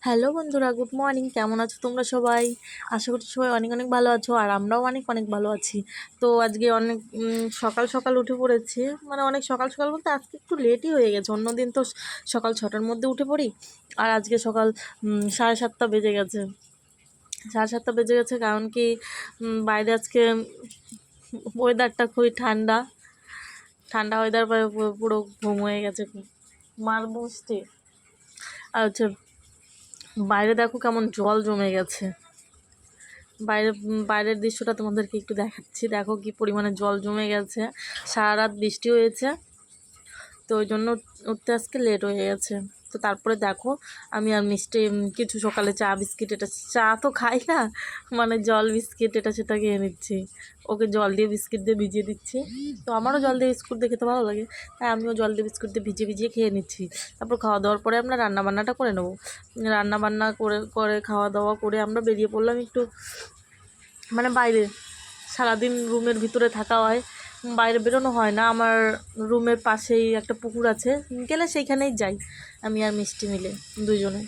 Hello বন্ধুরা, good morning. কেমন আছো তোমরা সবাই? আশা করছি সবাই অনেক অনেক ভালো আছো, আর আমরাও অনেক অনেক ভালো আছি। তো আজকে অনেক সকাল সকাল উঠে পড়েছি, মানে অনেক সকাল সকাল বলতে আজকে একটু লেটই হয়ে গেছে। অন্যদিন তো সকাল 6টার মধ্যে উঠে পড়ি, আর আজকে সকাল 7:30 বেজে গেছে। 7:30 বেজে গেছে কারণ কি, বাইরে আজকে ওয়েদারটা খুবই ঠান্ডা ঠান্ডা ওয়েদার, পুরো ঘুম হয়ে গেছে, মার বসতে। আর হচ্ছে বাইরে দেখো কেমন জল জমে গেছে। বাইরের দৃশ্যটা তোমাদেরকে একটু দেখাচ্ছি, দেখো কি পরিমাণে জল জমে গেছে। সারা রাত বৃষ্টি হয়েছে, তো ওই জন্য উঠতে আজকে লেট হয়ে গেছে। তো তারপরে দেখো আমি আর মিষ্টি কিছু সকালে চা বিস্কিট, এটা চা তো খাই না, মানে জল বিস্কিট এটা সেটা খেয়ে নিচ্ছি। ওকে জল দিয়ে বিস্কিট দিয়ে ভিজিয়ে দিচ্ছি, তো আমারও জল দিয়ে বিস্কুট দিয়ে খেতে ভালো লাগে, তাই আমিও জল দিয়ে বিস্কুট দিয়ে ভিজিয়ে ভিজিয়ে খেয়ে নিচ্ছি। তারপর খাওয়া দাওয়ার পরে আমরা রান্নাবান্নাটা করে নেবো। রান্নাবান্না করে করে খাওয়া দাওয়া করে আমরা বেরিয়ে পড়লাম একটু, মানে বাইরে। সারাদিন রুমের ভিতরে থাকা হয়, বাইরে বেরোনো হয় না। আমার রুমের পাশেই একটা পুকুর আছে, গেলে সেইখানেই যাই আমি আর মিষ্টি মিলে দুজনে।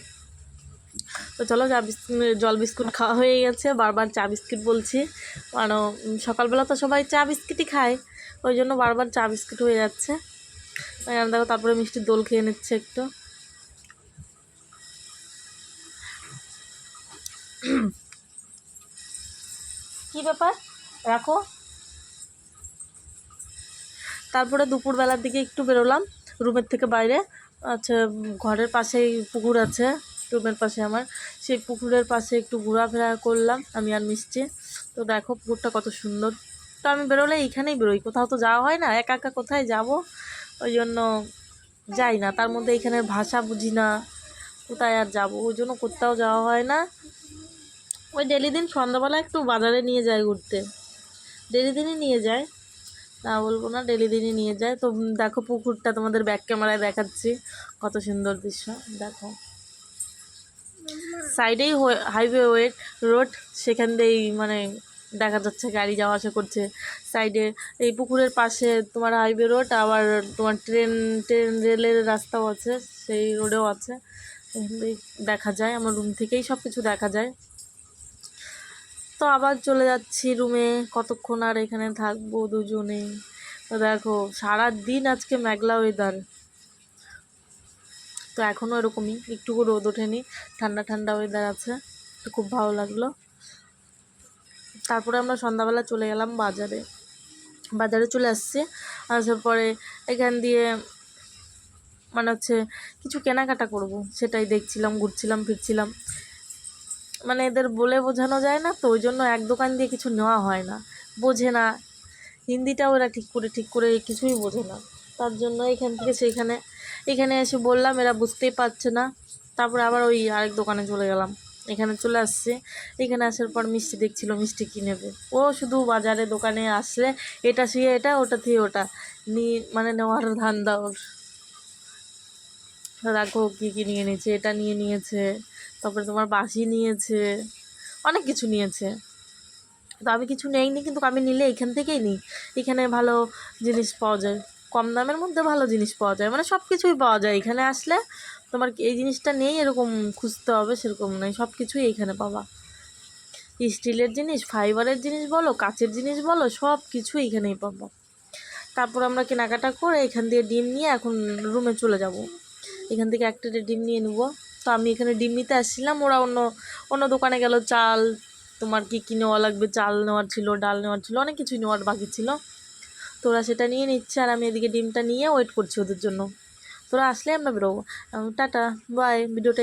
তো চলো, জল বিস্কুট খাওয়া হয়ে গেছে, বারবার চা বিস্কিট বলছি, কারণ সকালবেলা তো সবাই চা বিস্কিটই খায়, ওই জন্য বারবার চা বিস্কিট হয়ে যাচ্ছে। দেখো তারপরে মিষ্টির দোল খেয়ে নিচ্ছে একটু। কি ব্যাপার, রাখো। তারপরে দুপুরবেলার দিকে একটু বেরোলাম রুমের থেকে বাইরে। আচ্ছা, ঘরের পাশেই পুকুর আছে রুমের পাশে আমার, সেই পুকুরের পাশে একটু ঘোরাফেরা করলাম আমি আর মিষ্টি। তো দেখো পুকুরটা কত সুন্দর। তো আমি বেরোলে এইখানেই বেরোই, কোথাও তো যাওয়া হয় না, একা একা কোথায় যাব, ওই জন্য যাই না। তার মধ্যে এইখানের ভাষা বুঝি না, কোথায় আর যাব, ওই জন্য কোথাও যাওয়া হয় না। ওই ডেলি দিন সন্ধ্যাবেলা একটু বাজারে নিয়ে যায় ঘুরতে, ডেলি দিনই নিয়ে যায়, না বলবো না, ডেলি দিনই নিয়ে যায়। তো দেখো পুকুরটা তোমাদের ব্যাক ক্যামেরায় দেখাচ্ছি, কত সুন্দর দৃশ্য। দেখো সাইডেই হাইওয়ে রোড, সেখান দিয়েই মানে দেখা যাচ্ছে গাড়ি যাওয়া আসা করছে। সাইডে এই পুকুরের পাশে তোমার হাইওয়ে রোড, আবার তোমার ট্রেন ট্রেন রেলের রাস্তাও আছে, সেই রোডেও আছে। দেখা যায়, আমার রুম থেকেই সব কিছু দেখা যায়। তো আবার চলে যাচ্ছি রুমে, কতক্ষণ আর এখানে থাকবো দুজনে। তো দেখো সারা দিন আজকে মেঘলা ওয়েদার, তো এখনও এরকমই, একটু রোদ ওঠেনি, ঠান্ডা ঠান্ডা ওয়েদার আছে, তো খুব ভালো লাগলো। তারপরে আমরা সন্ধ্যাবেলা চলে গেলাম বাজারে, বাজারে চলে আসছি। আসার পরে এখান দিয়ে মানে হচ্ছে কিছু কেনাকাটা করব, সেটাই দেখছিলাম, ঘুরছিলাম ফিরছিলাম। মানে এদের বলে বোঝানো যায় না, তো ওই জন্য এক দোকান দিয়ে কিছু নেওয়া হয় না, বোঝে না হিন্দিটাও এরা ঠিক করে কিছুই বোঝে না। তার জন্য এখান থেকে সেইখানে, এখানে এসে বললাম, এরা বুঝতেই পারছে না। তারপরে আবার ওই আরেক দোকানে চলে গেলাম, এখানে চলে আসছে। এখানে আসার পর মিষ্টি দেখছিল মিষ্টি কী নেবে, ও শুধু বাজারে দোকানে আসলে এটা শুয়ে এটা, ওটা থেকে ওটা নিয়ে, মানে নেওয়ার ধান্দা ওর। দেখো কী কী নিয়ে নিয়েছে, এটা নিয়ে নিয়েছে, তারপরে তোমার বাসি নিয়েছে, অনেক কিছু নিয়েছে। তো আমি কিছু নেইনি, কিন্তু আমি নিলে এখান থেকেই নিই, এখানে ভালো জিনিস পাওয়া যায়, কম দামের মধ্যে ভালো জিনিস পাওয়া যায়, মানে সব কিছুই পাওয়া যায় এখানে আসলে। তোমার এই জিনিসটা নেই এরকম খুঁজতে হবে সেরকম নেই, সব কিছুই এইখানে পাবা। স্টিলের জিনিস, ফাইবারের জিনিস বলো, কাচের জিনিস বলো, সব কিছুই এখানেই পাবো। তারপর আমরা কেনাকাটা করে এখান দিয়ে ডিম নিয়ে এখন রুমে চলে যাব। এখান থেকে একটা ডিম নিয়ে নেবো। তো আমি এখানে ডিম নিতে আসছিলাম, ওরা অন্য অন্য দোকানে গেল। চাল, তোমার কী নেওয়া লাগবে, চাল নেওয়ার ছিল, ডাল নেওয়ার ছিল, অনেক কিছুই নেওয়ার বাকি ছিল। তো ওরা সেটা নিয়ে নিচ্ছে, আর আমি এদিকে ডিমটা নিয়ে ওয়েট করছি ওদের জন্য। তোরা আসলে আমরা বেরোবো। Tata, bye. ভিডিওটা